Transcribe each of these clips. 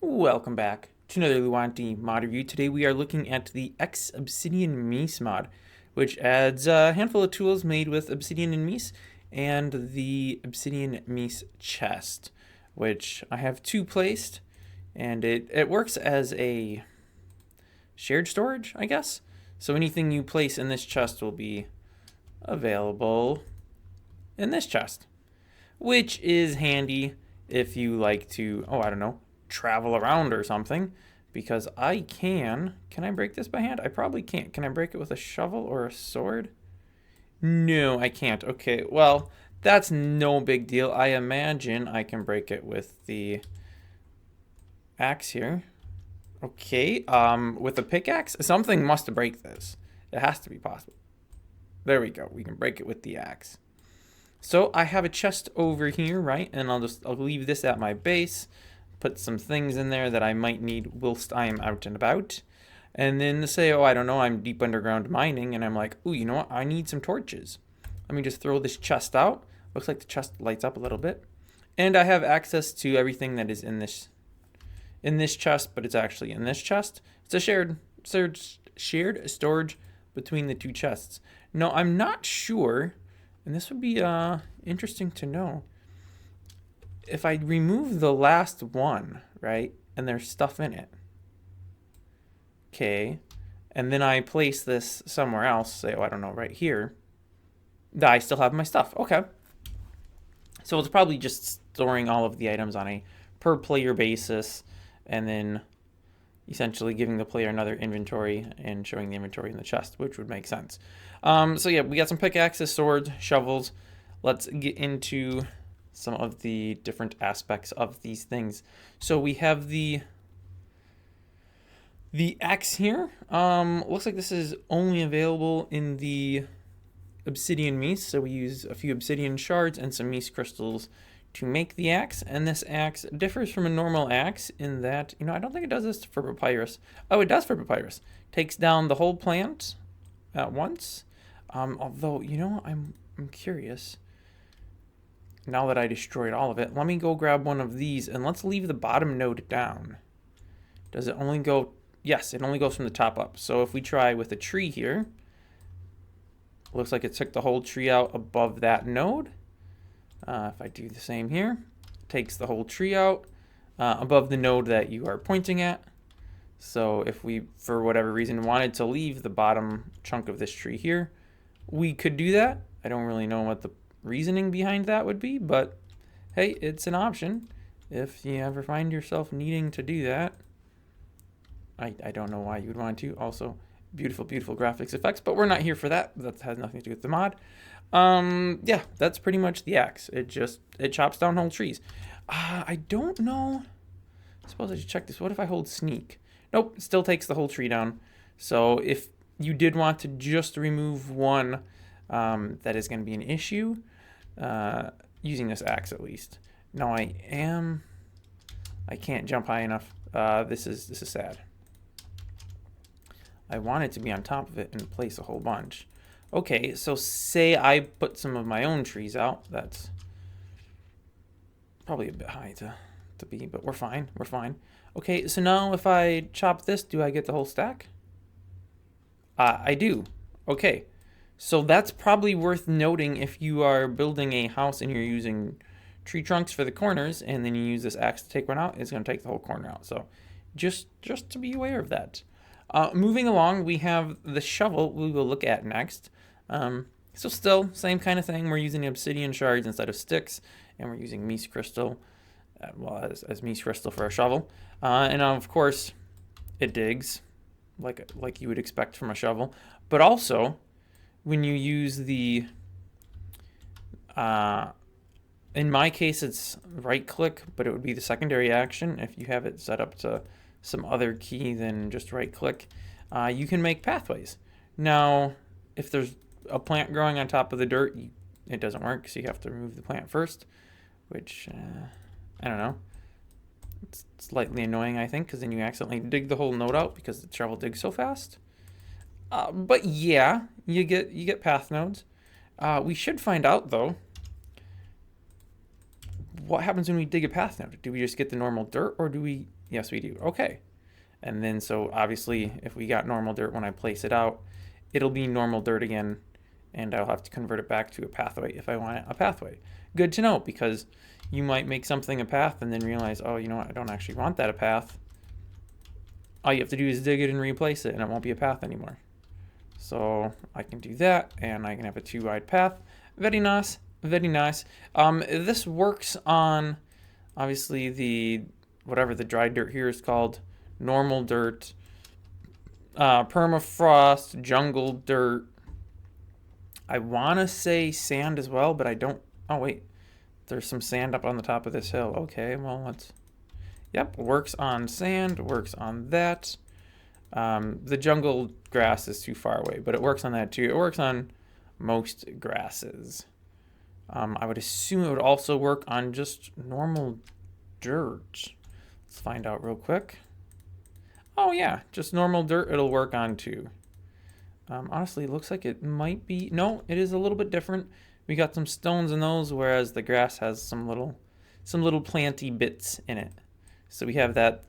Welcome back to another Luanti mod review. Today we are looking at the Obsidianmese mod, which adds a handful of tools made with Obsidian and Mese, and the Obsidianmese chest, which I have two placed, and it works as a shared storage, I guess. So anything you place in this chest will be available in this chest, which is handy if you like to, I don't know, travel around or something, because can I break this by hand? I probably can't. Can I break it with a shovel or a sword? No, I can't. Okay, well, that's no big deal. I imagine I can break it with the axe here. Okay, with a pickaxe? Something must break this. It has to be possible. There we go. We can break it with the axe. So I have a chest over here, right? And I'll leave this at my base. Put some things in there that I might need whilst I am out and about. And then say, I don't know, I'm deep underground mining, and I'm like, you know what? I need some torches. Let me just throw this chest out. Looks like the chest lights up a little bit. And I have access to everything that is in this chest, but it's actually in this chest. It's a shared storage between the two chests. No, I'm not sure, and this would be interesting to know. If I remove the last one, right, and there's stuff in it, okay, and then I place this somewhere else, say, I don't know, right here, I still have my stuff. Okay. So it's probably just storing all of the items on a per player basis, and then essentially giving the player another inventory and showing the inventory in the chest, which would make sense. So yeah, we got some pickaxes, swords, shovels. Let's get into some of the different aspects of these things. So we have the axe here. Looks like this is only available in the Obsidianmese, so we use a few obsidian shards and some Mese crystals to make the axe. And this axe differs from a normal axe in that, I don't think it does this for papyrus. Oh, it does for papyrus. Takes down the whole plant at once. Although, I'm curious. Now that I destroyed all of it, let me go grab one of these, and let's leave the bottom node down. Does it only go? Yes, it only goes from the top up. So if we try with a tree here, looks like it took the whole tree out above that node. If I do the same here, it takes the whole tree out above the node that you are pointing at. So if we, for whatever reason, wanted to leave the bottom chunk of this tree here, we could do that. I don't really know what the reasoning behind that would be, but hey, it's an option if you ever find yourself needing to do that. I don't know why you would want to. Also, beautiful graphics effects, but we're not here for that. That has nothing to do with the mod. Yeah, that's pretty much the axe. It chops down whole trees. I don't know. I suppose I should check this. What if I hold sneak? Nope, it still takes the whole tree down. So if you did want to just remove one, that is going to be an issue. Using this axe at least. No, I can't jump high enough. This is sad. I want it to be on top of it and place a whole bunch. Okay, so say I put some of my own trees out. That's probably a bit high to be, but we're fine. We're fine. Okay, so now if I chop this, do I get the whole stack? I do. Okay. So that's probably worth noting if you are building a house and you're using tree trunks for the corners, and then you use this axe to take one out, it's going to take the whole corner out. So just to be aware of that. Moving along, we have the shovel we will look at next. So still, same kind of thing. We're using obsidian shards instead of sticks, and we're using Mese crystal, as Mese crystal for a shovel. And of course, it digs, like you would expect from a shovel. But also, when you use the, in my case, it's right click, but it would be the secondary action. If you have it set up to some other key than just right click, you can make pathways. Now, if there's a plant growing on top of the dirt, it doesn't work, so you have to remove the plant first, which, I don't know. It's slightly annoying, I think, because then you accidentally dig the whole node out because the shovel digs so fast. But yeah, you get path nodes. We should find out, though, what happens when we dig a path now? Do we just get the normal dirt, or do we? Yes, we do. Okay. And then, so obviously, if we got normal dirt when I place it out, it'll be normal dirt again, and I'll have to convert it back to a pathway if I want a pathway. Good to know, because you might make something a path and then realize, oh, you know what, I don't actually want that a path. All you have to do is dig it and replace it, and it won't be a path anymore. So I can do that, and I can have a 2-wide path. Very nice, very nice. This works on, obviously, the, whatever the dry dirt here is called, normal dirt, permafrost, jungle dirt. I want to say sand as well, but I don't. Oh, wait. There's some sand up on the top of this hill. Okay, well, let's. Yep, works on sand, works on that. The jungle grass is too far away, but it works on that too. It works on most grasses. I would assume it would also work on just normal dirt. Let's find out real quick. Oh yeah, just normal dirt it'll work on too. Honestly, it looks like it might be, no, it is a little bit different. We got some stones in those, whereas the grass has some little planty bits in it. So we have that.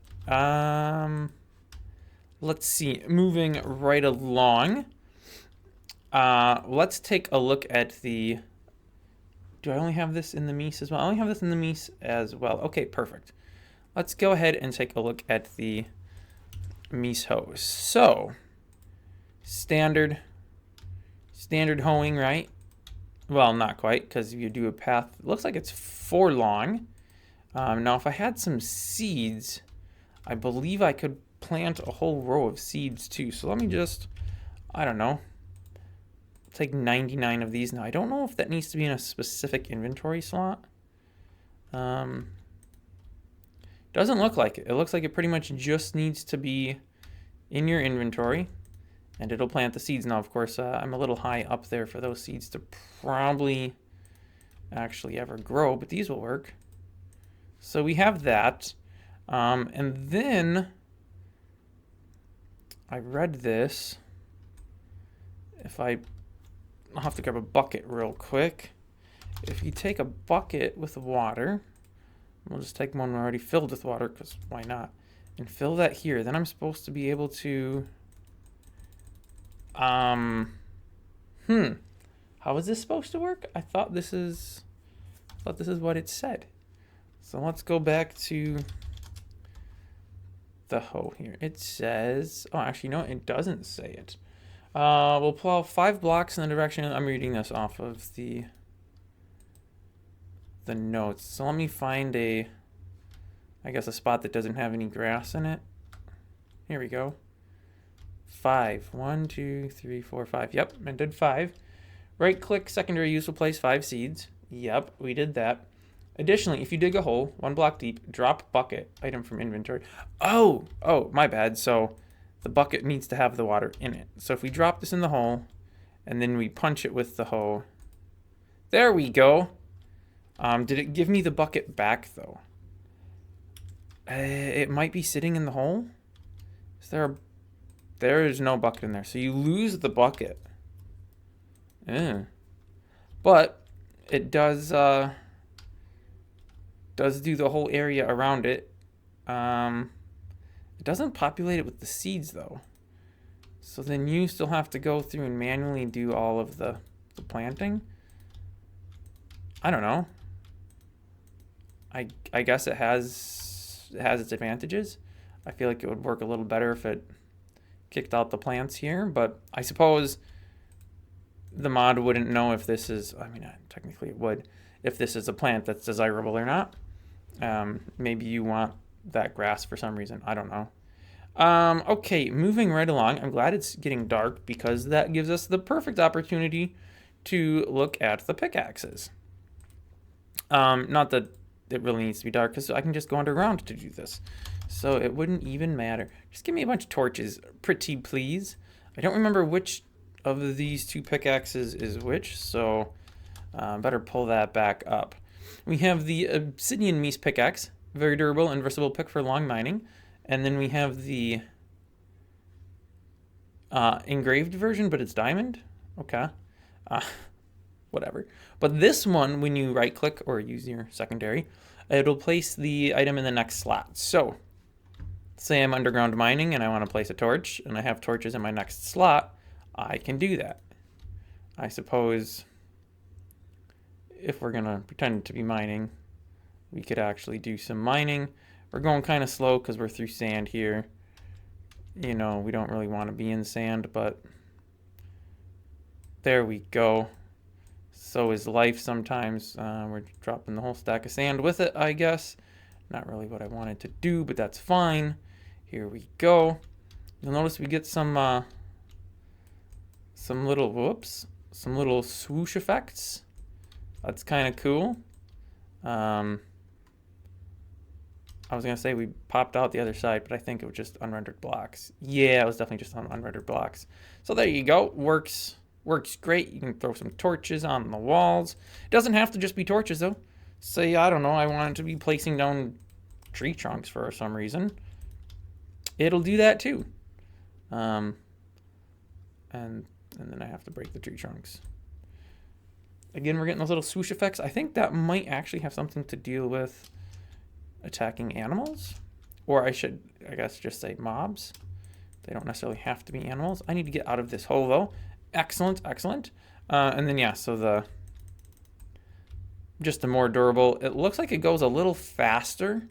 Let's see, moving right along. Let's take a look at the, do I only have this in the Mies as well? I only have this in the Mies as well. Okay, perfect. Let's go ahead and take a look at the Mies hose. So, standard hoeing, right? Well, not quite, because if you do a path, it looks like it's 4 long. Now, if I had some seeds, I believe I could plant a whole row of seeds too. So let me just, I don't know, take 99 of these. Now, I don't know if that needs to be in a specific inventory slot. Doesn't look like it. It looks like it pretty much just needs to be in your inventory, and it'll plant the seeds. Now, of course, I'm a little high up there for those seeds to probably actually ever grow, but these will work. So we have that. And then I read this. I'll have to grab a bucket real quick. If you take a bucket with water, we'll just take one already filled with water, because why not? And fill that here. Then I'm supposed to be able to, how is this supposed to work? I thought this is what it said. So let's go back to the hoe here. It says, oh, actually, no, it doesn't say it. We'll plow 5 blocks in the direction. I'm reading this off of the notes. So let me find a spot that doesn't have any grass in it. Here we go. 5. 1, 2, 3, 4, 5. Yep, I did 5. Right click, secondary use will place 5 seeds. Yep, we did that. Additionally, if you dig a hole 1 block deep, drop bucket, item from inventory. Oh, my bad. So the bucket needs to have the water in it. So if we drop this in the hole and then we punch it with the hoe, there we go. Did it give me the bucket back though? It might be sitting in the hole. There is no bucket in there. So you lose the bucket. But it does do the whole area around it. It doesn't populate it with the seeds though. So then you still have to go through and manually do all of the planting. I don't know. I guess it has its advantages. I feel like it would work a little better if it kicked out the plants here, but I suppose the mod wouldn't know if this is, I mean, technically it would, if this is a plant that's desirable or not. Maybe you want that grass for some reason. I don't know. Okay, moving right along. I'm glad it's getting dark because that gives us the perfect opportunity to look at the pickaxes. Not that it really needs to be dark because I can just go underground to do this. So it wouldn't even matter. Just give me a bunch of torches, pretty please. I don't remember which of these 2 pickaxes is which, so better pull that back up. We have the Obsidianmese pickaxe, very durable and versatile pick for long mining. And then we have the engraved version, but it's diamond. Okay. whatever. But this one, when you right click or use your secondary, it'll place the item in the next slot. So say I'm underground mining and I want to place a torch and I have torches in my next slot, I can do that. I suppose if we're going to pretend to be mining, we could actually do some mining. We're going kind of slow because we're through sand here. You know, we don't really want to be in sand, but there we go. So is life sometimes. We're dropping the whole stack of sand with it, I guess. Not really what I wanted to do, but that's fine. Here we go. You'll notice we get some little swoosh effects. That's kind of cool. I was going to say we popped out the other side, but I think it was just unrendered blocks. Yeah, it was definitely just on unrendered blocks. So there you go. Works great. You can throw some torches on the walls. It doesn't have to just be torches, though. Say, I don't know, I want it to be placing down tree trunks for some reason. It'll do that, too. And then I have to break the tree trunks. Again, we're getting those little swoosh effects. I think that might actually have something to deal with attacking animals. Or I should, I guess, just say mobs. They don't necessarily have to be animals. I need to get out of this hole, though. Excellent, excellent. And then, yeah, so just the more durable. It looks like it goes a little faster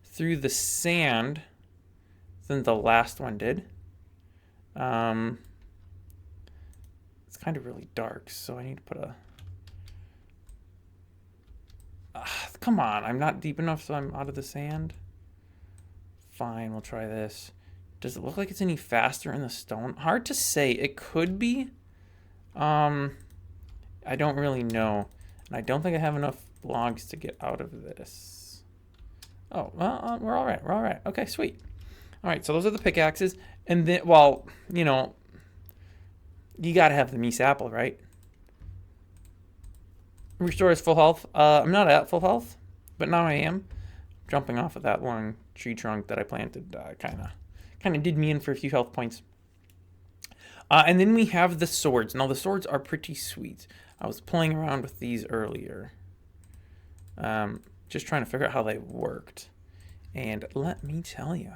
through the sand than the last one did. It's kind of really dark, so I need to put a... come on, I'm not deep enough, so I'm out of the sand. Fine, we'll try this. Does it look like it's any faster in the stone? Hard to say. It could be. I don't really know. And I don't think I have enough logs to get out of this. Oh, well, we're all right. We're all right. Okay, sweet. All right, so those are the pickaxes. And then, well, you know, you got to have the Mies apple, right? Restores full health. I'm not at full health, but now I am. Jumping off of that long tree trunk that I planted kind of did me in for a few health points. And then we have the swords. Now, the swords are pretty sweet. I was playing around with these earlier. Just trying to figure out how they worked. And let me tell you.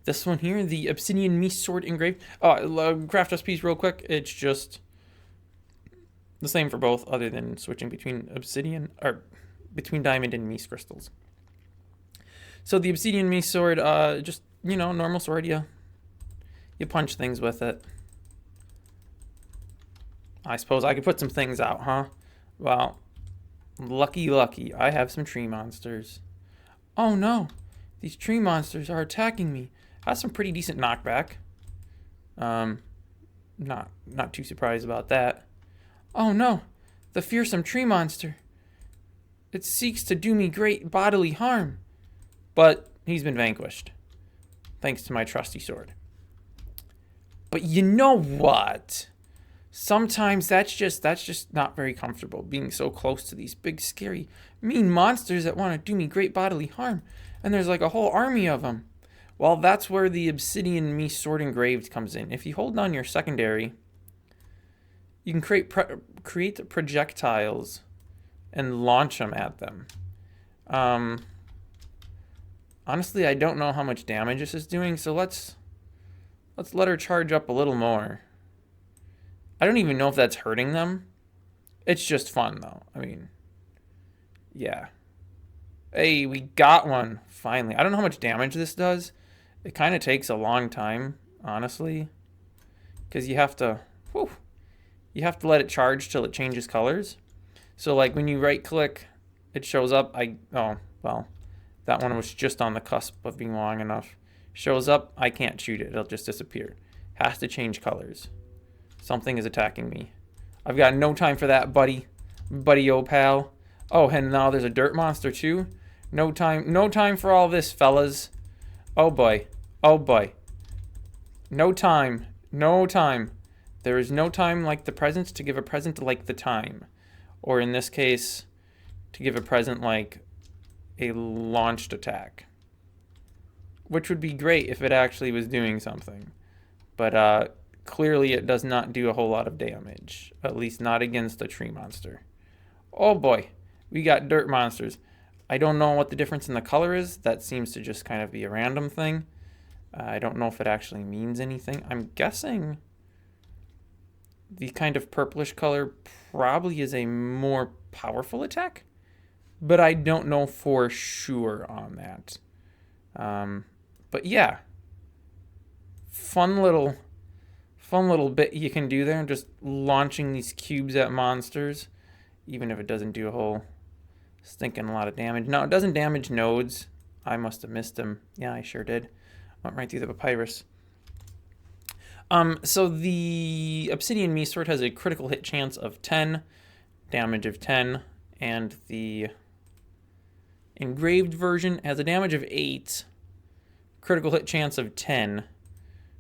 This one here, the Obsidianmese sword engraved. Craft recipes real quick. It's just the same for both, other than switching between obsidian, or between diamond and Mies crystals. So the Obsidianmese sword, just, you know, normal sword, you punch things with it. I suppose I could put some things out, huh? Well, lucky, I have some tree monsters. Oh no, these tree monsters are attacking me. That's some pretty decent knockback. Not too surprised about that. Oh no, the fearsome tree monster. It seeks to do me great bodily harm. But he's been vanquished, thanks to my trusty sword. But you know what? Sometimes that's just not very comfortable, being so close to these big, scary, mean monsters that want to do me great bodily harm. And there's like a whole army of them. Well, that's where the Obsidianmese sword engraved comes in. If you hold down your secondary, you can create projectiles and launch them at them. Honestly, I don't know how much damage this is doing, so let's let her charge up a little more. I don't even know if that's hurting them. It's just fun, though. I mean, yeah. Hey, we got one, finally. I don't know how much damage this does. It kind of takes a long time, honestly, because you have to let it charge till it changes colors. So, like, when you right-click, it shows up. Oh, well. That one was just on the cusp of being long enough. Shows up, I can't shoot it. It'll just disappear. Has to change colors. Something is attacking me. I've got no time for that, buddy. Buddy, oh pal. Oh, and now there's a dirt monster too. No time for all this, fellas. Oh boy. Oh boy. No time. There is no time like the present to give a present like the time. Or in this case, to give a present like a launched attack, which would be great if it actually was doing something, but clearly it does not do a whole lot of damage, at least not against a tree monster. Oh boy, we got dirt monsters. I don't know what the difference in the color is. That seems to just kind of be a random thing. I don't know if it actually means anything. I'm guessing the kind of purplish color probably is a more powerful attack, but I don't know for sure on that. But yeah, fun little bit you can do there, just launching these cubes at monsters, even if it doesn't do a whole stinking lot of damage. No, it doesn't damage nodes. I must have missed them. Yeah, I sure did. Went right through the papyrus. So the Obsidianmese sword has a critical hit chance of 10, damage of 10, and the engraved version has a damage of 8, critical hit chance of 10.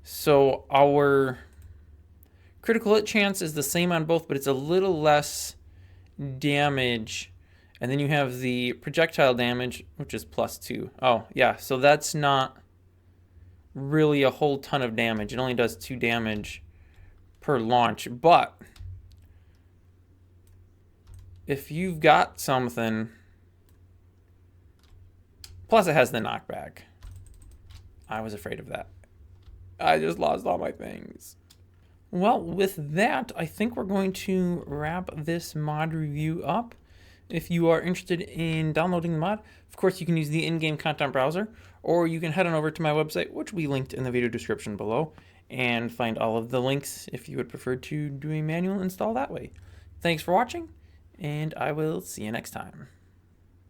So our critical hit chance is the same on both, but it's a little less damage. And then you have the projectile damage, which is +2. Oh, yeah, so that's not really a whole ton of damage. It only does 2 damage per launch. But if you've got something, plus it has the knockback. I was afraid of that. I just lost all my things. Well, with that, I think we're going to wrap this mod review up. If you are interested in downloading the mod, of course, you can use the in-game content browser, or you can head on over to my website, which will be linked in the video description below, and find all of the links if you would prefer to do a manual install that way. Thanks for watching, and I will see you next time.